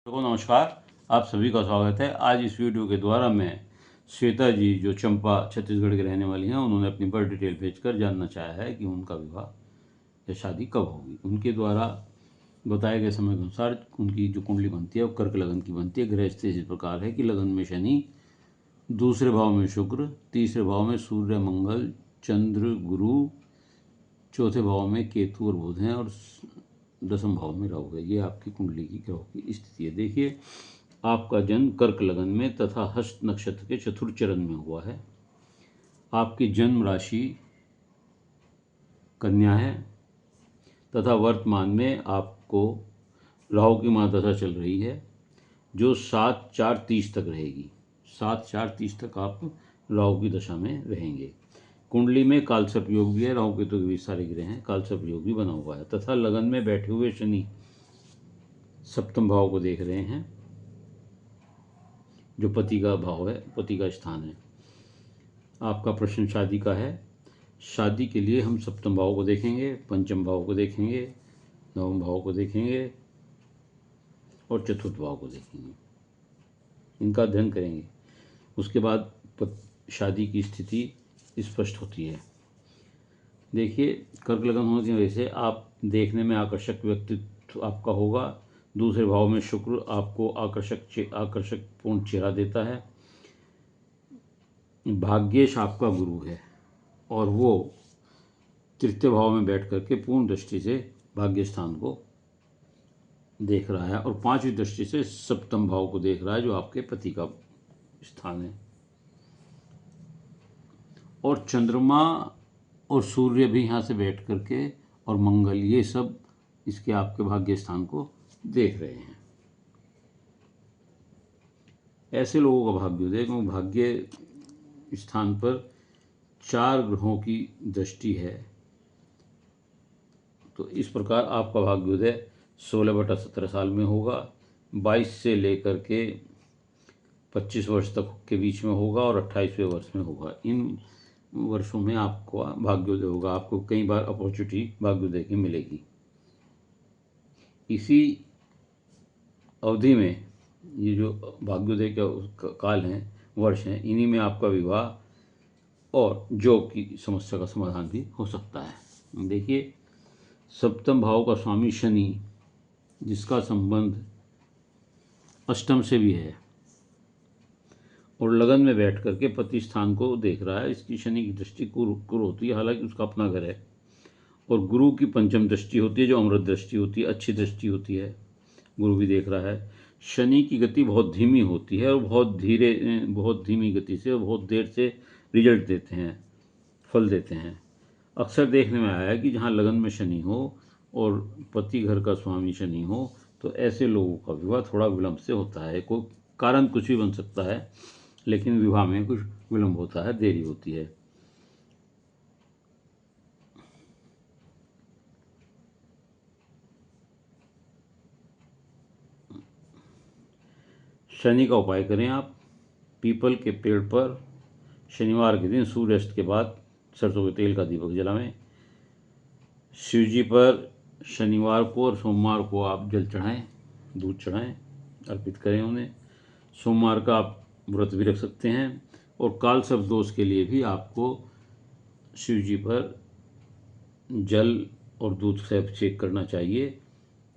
को नमस्कार। आप सभी का स्वागत है। आज इस वीडियो के द्वारा मैं श्वेता जी जो चंपा छत्तीसगढ़ के रहने वाली हैं, उन्होंने अपनी बर्थ डिटेल भेजकर जानना चाहा है कि उनका विवाह या शादी कब होगी। उनके द्वारा बताए गए समय के अनुसार उनकी जो कुंडली बनती है वो कर्क लगन की बनती है। ग्रह स्थिति इस प्रकार है कि लगन में शनि, दूसरे भाव में शुक्र, तीसरे भाव में सूर्य, मंगल, चंद्र, गुरु, चौथे भाव में केतु और बुध हैं और दसम भाव में राहु है। ये आपकी कुंडली की ग्रहों की स्थिति है। देखिए, आपका जन्म कर्क लगन में तथा हस्त नक्षत्र के चतुर्थ चरण में हुआ है। आपकी जन्म राशि कन्या है तथा वर्तमान में आपको राहु की महादशा चल रही है जो 7/4/30 तक रहेगी। 7/4/30 तक आप राहु की दशा में रहेंगे। कुंडली में कालसर्प योग भी है, राहु केतु के बीच सारे ग्रह हैं, कालसर्प योग भी बना हुआ है तथा लगन में बैठे हुए शनि सप्तम भाव को देख रहे हैं जो पति का भाव है, पति का स्थान है। आपका प्रश्न शादी का है। शादी के लिए हम सप्तम भाव को देखेंगे, पंचम भाव को देखेंगे, नवम भाव को देखेंगे और चतुर्थ भाव को देखेंगे। इनका अध्ययन करेंगे। उसके बाद शादी की स्थिति स्पष्ट होती है। देखिए, कर्क लगन होने की वजह से आप देखने में आकर्षक व्यक्तित्व आपका होगा। दूसरे भाव में शुक्र आपको आकर्षक पूर्ण चेहरा देता है। भाग्येश आपका गुरु है और वो तृतीय भाव में बैठ करके पूर्ण दृष्टि से भाग्य स्थान को देख रहा है और पांचवी दृष्टि से सप्तम भाव को देख रहा है जो आपके पति का स्थान है। और चंद्रमा और सूर्य भी यहाँ से बैठ करके और मंगल, ये सब इसके आपके भाग्य स्थान को देख रहे हैं। ऐसे लोगों का भाग्योदय, क्योंकि भाग्य स्थान पर 4 ग्रहों की दृष्टि है, तो इस प्रकार आपका भाग्योदय 16/17 साल में होगा। 22 से लेकर के 25 वर्ष तक के बीच में होगा और 28वें वर्ष में होगा। इन वर्षों में आपको भाग्योदय होगा। आपको कई बार अपॉर्चुनिटी भाग्योदय की मिलेगी। इसी अवधि में ये जो भाग्योदय का काल है, वर्ष हैं, इन्हीं में आपका विवाह और जॉब की समस्या का समाधान भी हो सकता है। देखिए, सप्तम भाव का स्वामी शनि, जिसका संबंध अष्टम से भी है और लगन में बैठ करके पति स्थान को देख रहा है, इसकी शनि की दृष्टि कुरु होती है, हालांकि उसका अपना घर है। और गुरु की पंचम दृष्टि होती है जो अमृत दृष्टि होती है, अच्छी दृष्टि होती है। गुरु भी देख रहा है। शनि की गति बहुत धीमी होती है और बहुत धीमी गति से और बहुत देर से रिजल्ट देते हैं, फल देते हैं। अक्सर देखने में आया है कि जहाँ लगन में शनि हो और पति घर का स्वामी शनि हो तो ऐसे लोगों का विवाह थोड़ा विलंब से होता है। कोई कारण कुछ भी बन सकता है, लेकिन विवाह में कुछ विलंब होता है, देरी होती है। शनि का उपाय करें आप। पीपल के पेड़ पर शनिवार के दिन सूर्यास्त के बाद सरसों के तेल का दीपक जलाएं। शिव जी पर शनिवार को और सोमवार को आप जल चढ़ाएं, दूध चढ़ाएं, अर्पित करें उन्हें। सोमवार का आप व्रत भी रख सकते हैं। और काल सर्प दोष के लिए भी आपको शिव जी पर जल और दूध से अभिषेक करना चाहिए।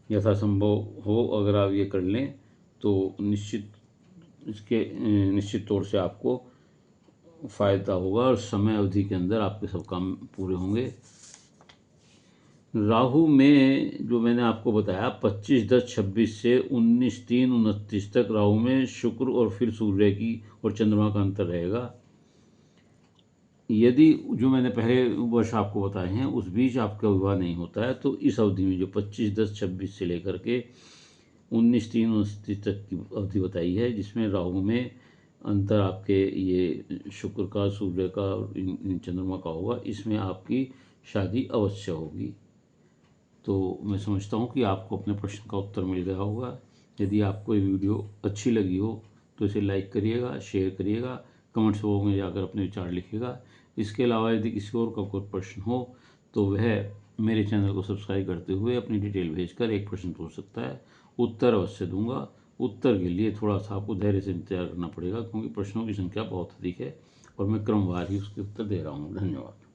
यथासंभव हो अगर आप ये कर लें तो निश्चित तौर से आपको फ़ायदा होगा और समय अवधि के अंदर आपके सब काम पूरे होंगे। राहु में जो मैंने आपको बताया 25/10/26 से 19/3/29 तक राहु में शुक्र और फिर सूर्य की और चंद्रमा का अंतर रहेगा। यदि जो मैंने पहले वर्ष आपको बताए हैं उस बीच आपका विवाह नहीं होता है तो इस अवधि में जो 25/10/26 से लेकर के 19/3/29 तक की अवधि बताई है, जिसमें राहु में अंतर आपके ये शुक्र का, सूर्य का और चंद्रमा का होगा, इसमें आपकी शादी अवश्य होगी। तो मैं समझता हूँ कि आपको अपने प्रश्न का उत्तर मिल गया होगा। यदि आपको ये वीडियो अच्छी लगी हो तो इसे लाइक करिएगा, शेयर करिएगा, कमेंट्स बॉक्स में जाकर अपने विचार लिखिएगा। इसके अलावा यदि किसी और का कोई प्रश्न हो तो वह मेरे चैनल को सब्सक्राइब करते हुए अपनी डिटेल भेजकर एक प्रश्न पूछ सकता है। उत्तर अवश्य दूंगा। उत्तर के लिए थोड़ा सा आपको धैर्य से इंतजार करना पड़ेगा, क्योंकि प्रश्नों की संख्या बहुत अधिक है और मैं क्रमवार ही उसके उत्तर दे रहा हूँ। धन्यवाद।